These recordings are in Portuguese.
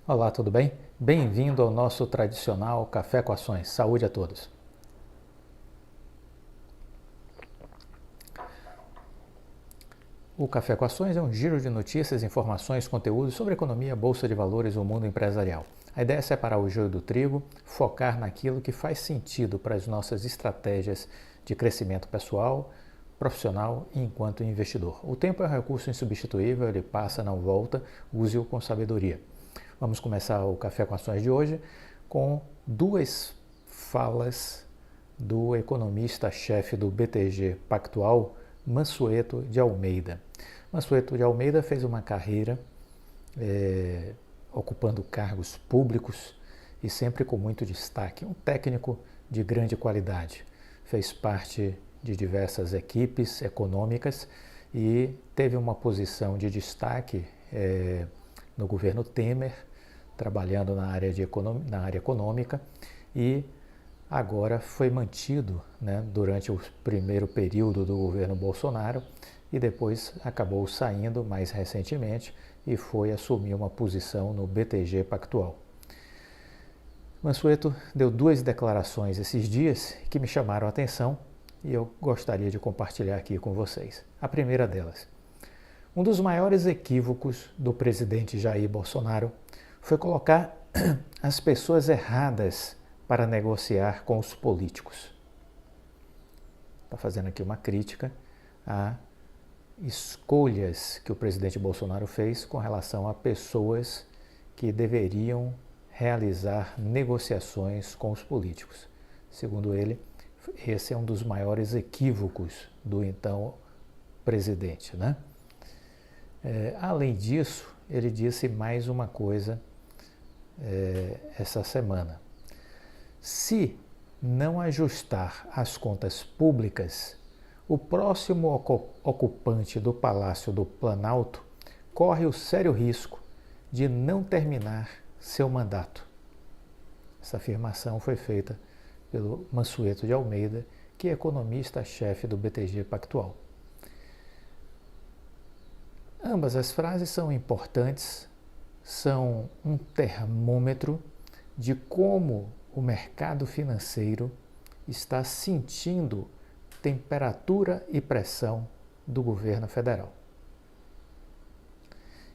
Olá, tudo bem? Bem-vindo ao nosso tradicional Café com Ações. Saúde a todos. O Café com Ações é um giro de notícias, informações, conteúdos sobre economia, bolsa de valores e o mundo empresarial. A ideia é separar o joio do trigo, focar naquilo que faz sentido para as nossas estratégias de crescimento pessoal, profissional e enquanto investidor. O tempo é um recurso insubstituível, ele passa, não volta, use-o com sabedoria. Vamos começar o Café com Ações de hoje com duas falas do economista-chefe do BTG Pactual, Mansueto de Almeida. Mansueto de Almeida fez uma carreira ocupando cargos públicos e sempre com muito destaque. Um técnico de grande qualidade. Fez parte de diversas equipes econômicas e teve uma posição de destaque no governo Temer, trabalhando na área econômica, e agora foi mantido durante o primeiro período do governo Bolsonaro e depois acabou saindo mais recentemente e foi assumir uma posição no BTG Pactual. Mansueto deu duas declarações esses dias que me chamaram a atenção e eu gostaria de compartilhar aqui com vocês. A primeira delas: um dos maiores equívocos do presidente Jair Bolsonaro foi colocar as pessoas erradas para negociar com os políticos. Está fazendo aqui uma crítica a escolhas que o presidente Bolsonaro fez com relação a pessoas que deveriam realizar negociações com os políticos. Segundo ele, esse é um dos maiores equívocos do então presidente, né? Além disso, ele disse mais uma coisa essa semana. Se não ajustar as contas públicas, o próximo ocupante do Palácio do Planalto corre o sério risco de não terminar seu mandato. Essa afirmação foi feita pelo Mansueto de Almeida, que é economista-chefe do BTG Pactual. Ambas as frases são importantes, são um termômetro de como o mercado financeiro está sentindo temperatura e pressão do governo federal.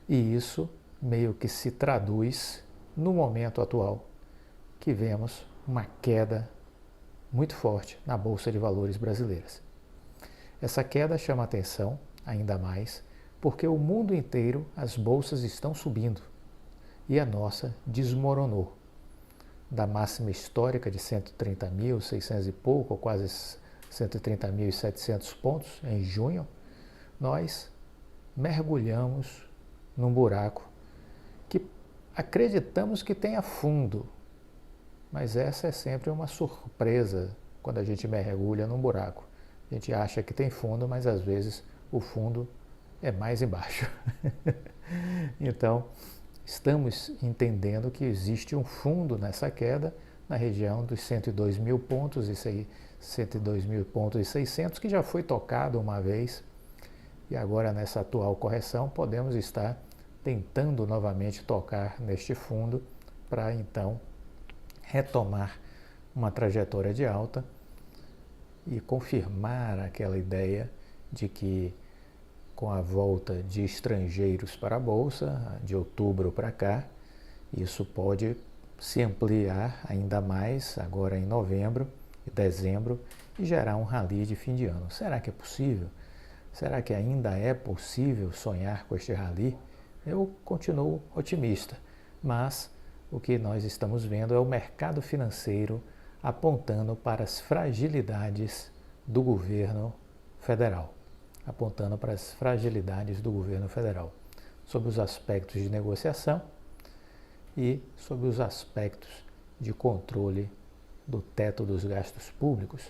E isso meio que se traduz no momento atual, que vemos uma queda muito forte na Bolsa de Valores brasileiras. Essa queda chama atenção ainda mais porque o mundo inteiro as bolsas estão subindo e a nossa desmoronou. Da máxima histórica de 130.600 e pouco, ou quase 130.700 pontos em junho, nós mergulhamos num buraco que acreditamos que tenha fundo, mas essa é sempre uma surpresa quando a gente mergulha num buraco. A gente acha que tem fundo, mas às vezes o fundo é mais embaixo. Então, estamos entendendo que existe um fundo nessa queda na região dos 102 mil pontos e 102 mil pontos e 600, que já foi tocado uma vez, e agora nessa atual correção podemos estar tentando novamente tocar neste fundo para então retomar uma trajetória de alta e confirmar aquela ideia de que com a volta de estrangeiros para a Bolsa, de outubro para cá, isso pode se ampliar ainda mais agora em novembro e dezembro e gerar um rally de fim de ano. Será que é possível? Será que ainda é possível sonhar com este rally? Eu continuo otimista, mas o que nós estamos vendo é o mercado financeiro apontando para as fragilidades do governo federal. Apontando para as fragilidades do governo federal, sobre os aspectos de negociação e sobre os aspectos de controle do teto dos gastos públicos,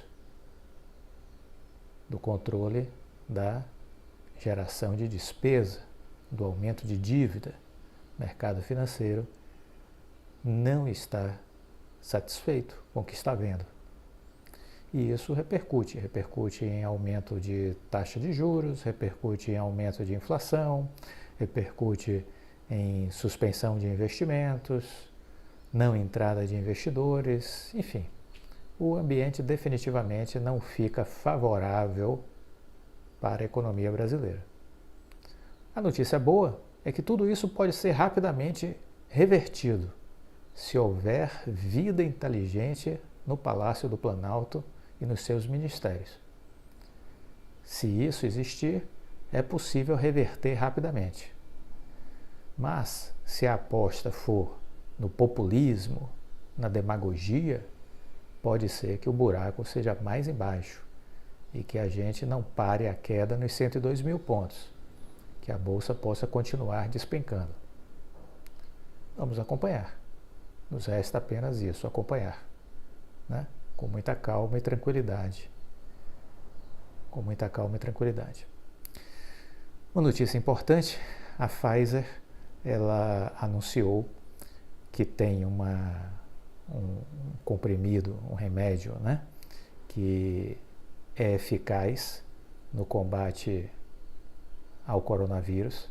do controle da geração de despesa, do aumento de dívida. O mercado financeiro não está satisfeito com o que está vendo. E isso repercute em aumento de taxa de juros, repercute em aumento de inflação, repercute em suspensão de investimentos, não entrada de investidores, enfim. O ambiente definitivamente não fica favorável para a economia brasileira. A notícia boa é que tudo isso pode ser rapidamente revertido se houver vida inteligente no Palácio do Planalto e nos seus ministérios. Se isso existir, é possível reverter rapidamente. Mas, se a aposta for no populismo, na demagogia, pode ser que o buraco seja mais embaixo e que a gente não pare a queda nos 102 mil pontos, que a Bolsa possa continuar despencando. Vamos acompanhar. Nos resta apenas isso, acompanhar, né? Com muita calma e tranquilidade. Com muita calma e tranquilidade. Uma notícia importante, a Pfizer, ela anunciou que tem um comprimido, um remédio, né, que é eficaz no combate ao coronavírus.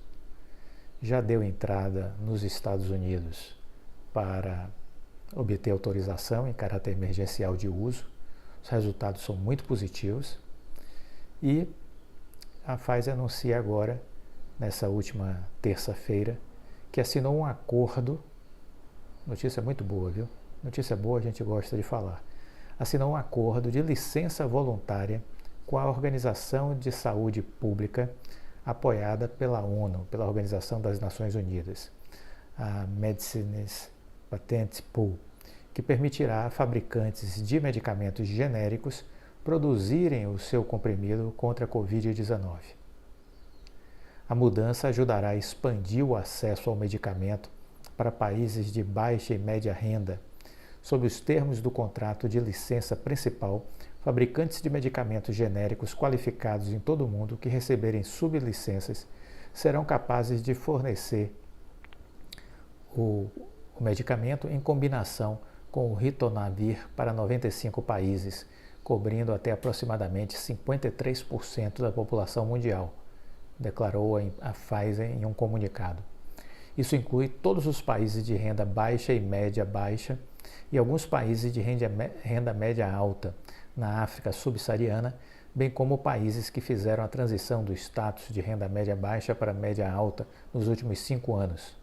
Já deu entrada nos Estados Unidos para obter autorização em caráter emergencial de uso. Os resultados são muito positivos. E a Pfizer anuncia agora, nessa última terça-feira, que assinou um acordo. Notícia muito boa, viu? Notícia boa, a gente gosta de falar. Assinou um acordo de licença voluntária com a Organização de Saúde Pública apoiada pela ONU, pela Organização das Nações Unidas, a Medicines Patent Pool, que permitirá a fabricantes de medicamentos genéricos produzirem o seu comprimido contra a Covid-19. A mudança ajudará a expandir o acesso ao medicamento para países de baixa e média renda. Sob os termos do contrato de licença principal, fabricantes de medicamentos genéricos qualificados em todo o mundo que receberem sublicenças serão capazes de fornecer o medicamento em combinação com o ritonavir para 95 países, cobrindo até aproximadamente 53% da população mundial, declarou a Pfizer em um comunicado. Isso inclui todos os países de renda baixa e média baixa e alguns países de renda média alta na África subsaariana, bem como países que fizeram a transição do status de renda média baixa para média alta nos últimos 5 anos.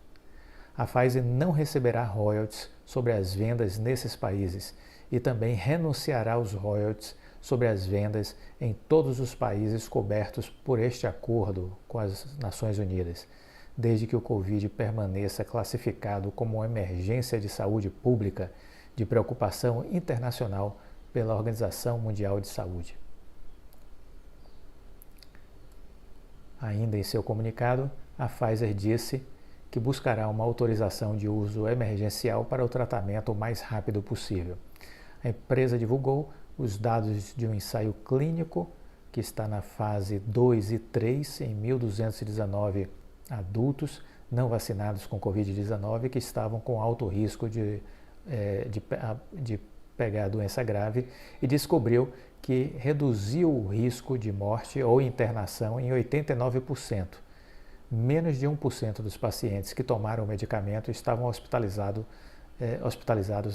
A Pfizer não receberá royalties sobre as vendas nesses países e também renunciará aos royalties sobre as vendas em todos os países cobertos por este acordo com as Nações Unidas, desde que o Covid permaneça classificado como uma emergência de saúde pública de preocupação internacional pela Organização Mundial de Saúde. Ainda em seu comunicado, a Pfizer disse que buscará uma autorização de uso emergencial para o tratamento o mais rápido possível. A empresa divulgou os dados de um ensaio clínico que está na fase 2 e 3 em 1.219 adultos não vacinados com Covid-19 que estavam com alto risco de pegar a doença grave e descobriu que reduziu o risco de morte ou internação em 89%. Menos de 1% dos pacientes que tomaram o medicamento estavam hospitalizados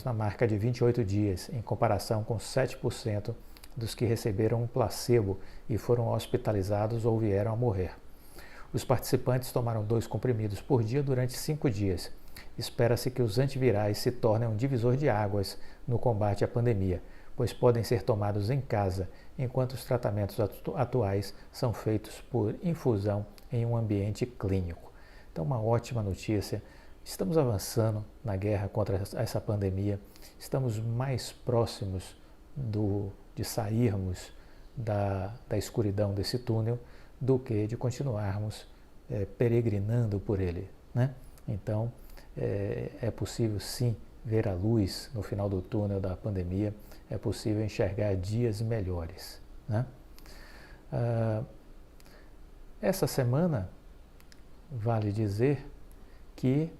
na marca de 28 dias, em comparação com 7% dos que receberam um placebo e foram hospitalizados ou vieram a morrer. Os participantes tomaram 2 comprimidos por dia durante 5 dias. Espera-se que os antivirais se tornem um divisor de águas no combate à pandemia, pois podem ser tomados em casa, enquanto os tratamentos atuais são feitos por infusão em um ambiente clínico. Então, uma ótima notícia. Estamos avançando na guerra contra essa pandemia, estamos mais próximos de sairmos da escuridão desse túnel do que de continuarmos peregrinando por ele, né? Então, é possível sim ver a luz no final do túnel da pandemia, é possível enxergar dias melhores, né? Essa semana, vale dizer que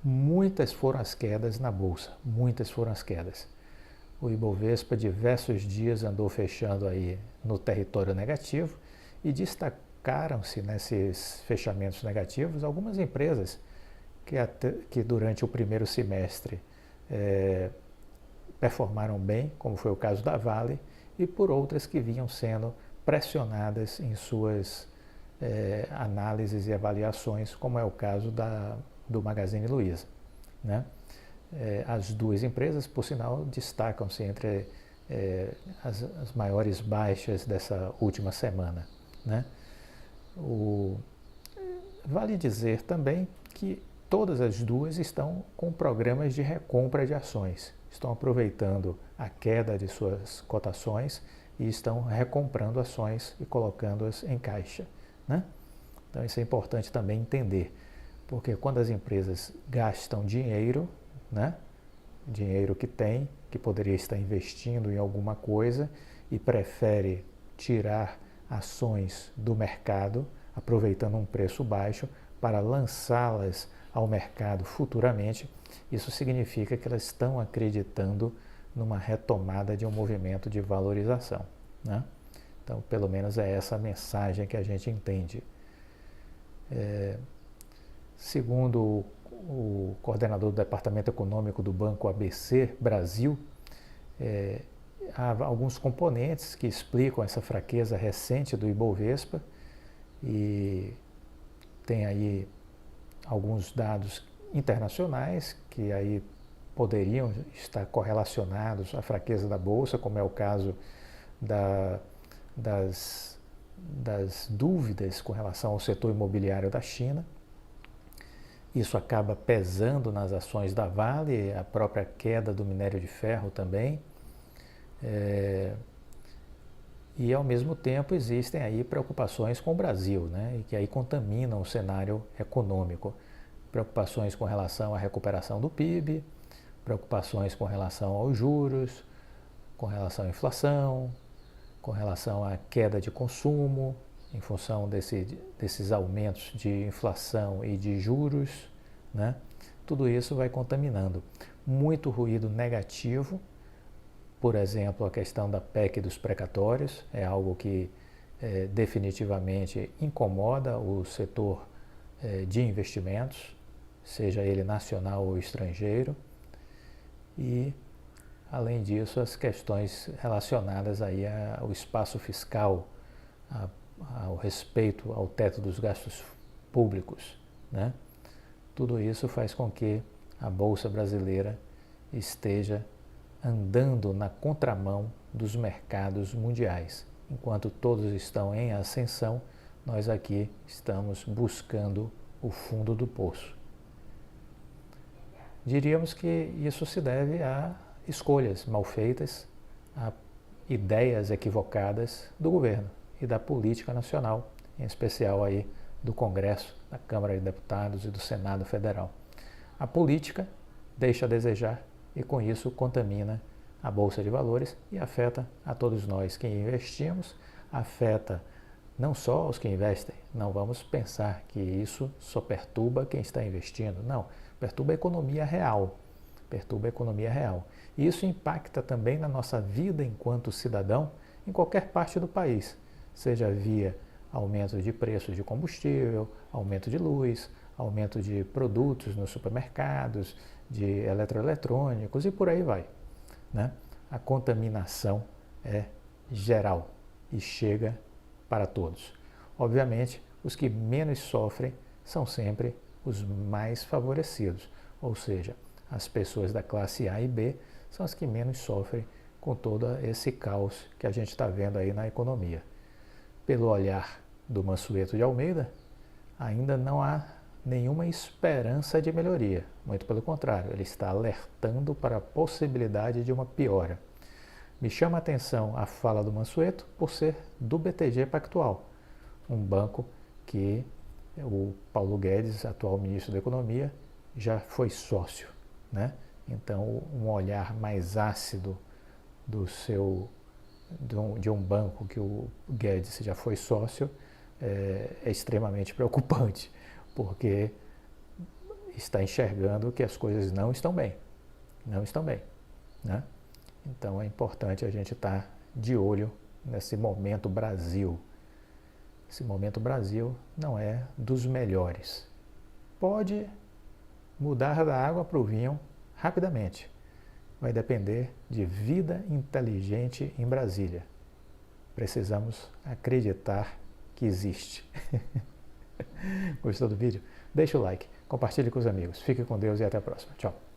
muitas foram as quedas na Bolsa, muitas foram as quedas. O Ibovespa diversos dias andou fechando aí no território negativo e destacaram-se nesses fechamentos negativos algumas empresas que durante o primeiro semestre performaram bem, como foi o caso da Vale, e por outras que vinham sendo pressionadas em suas análises e avaliações, como é o caso do Magazine Luiza, né? As duas empresas, por sinal, destacam-se entre as maiores baixas dessa última semana, né? Vale dizer também que todas as duas estão com programas de recompra de ações, estão aproveitando a queda de suas cotações e estão recomprando ações e colocando-as em caixa, né? Então isso é importante também entender, porque quando as empresas gastam dinheiro, né, dinheiro que tem, que poderia estar investindo em alguma coisa e prefere tirar ações do mercado, aproveitando um preço baixo para lançá-las ao mercado futuramente, isso significa que elas estão acreditando numa retomada de um movimento de valorização, né? Então, pelo menos é essa a mensagem que a gente entende. Segundo o coordenador do Departamento Econômico do Banco ABC Brasil, há alguns componentes que explicam essa fraqueza recente do Ibovespa e tem aí alguns dados internacionais que aí poderiam estar correlacionados à fraqueza da Bolsa, como é o caso das dúvidas com relação ao setor imobiliário da China. Isso acaba pesando nas ações da Vale, a própria queda do minério de ferro também. E ao mesmo tempo existem aí preocupações com o Brasil, né? E que aí contaminam o cenário econômico. Preocupações com relação à recuperação do PIB, preocupações com relação aos juros, com relação à inflação, com relação à queda de consumo, em função desses aumentos de inflação e de juros, né? Tudo isso vai contaminando. Muito ruído negativo, por exemplo, a questão da PEC dos precatórios, é algo que definitivamente incomoda o setor de investimentos, seja ele nacional ou estrangeiro, e além disso as questões relacionadas aí ao espaço fiscal, ao respeito ao teto dos gastos públicos, né? Tudo isso faz com que a Bolsa Brasileira esteja andando na contramão dos mercados mundiais. Enquanto todos estão em ascensão, nós aqui estamos buscando o fundo do poço. Diríamos que isso se deve a escolhas mal feitas, a ideias equivocadas do governo e da política nacional, em especial aí do Congresso, da Câmara de Deputados e do Senado Federal. A política deixa a desejar e com isso contamina a Bolsa de Valores e afeta a todos nós que investimos, afeta não só os que investem, não vamos pensar que isso só perturba quem está investindo, não, perturba a economia real, perturba a economia real. E isso impacta também na nossa vida enquanto cidadão em qualquer parte do país, seja via aumento de preços de combustível, aumento de luz, aumento de produtos nos supermercados, de eletroeletrônicos e por aí vai, né? A contaminação é geral e chega para todos. Obviamente, os que menos sofrem são sempre os mais favorecidos, ou seja, as pessoas da classe A e B são as que menos sofrem com todo esse caos que a gente está vendo aí na economia. Pelo olhar do Mansueto de Almeida, ainda não há nenhuma esperança de melhoria. Muito pelo contrário, ele está alertando para a possibilidade de uma piora. Me chama a atenção a fala do Mansueto por ser do BTG Pactual, um banco que o Paulo Guedes, atual ministro da Economia, já foi sócio, né? Então, um olhar mais ácido de um banco que o Guedes já foi sócio é extremamente preocupante, porque está enxergando que as coisas não estão bem, né? Então é importante a gente estar de olho nesse momento Brasil. Esse momento Brasil não é dos melhores. Pode mudar da água para o vinho rapidamente. Vai depender de vida inteligente em Brasília. Precisamos acreditar que existe. Gostou do vídeo? Deixa o like, compartilhe com os amigos. Fique com Deus e até a próxima. Tchau.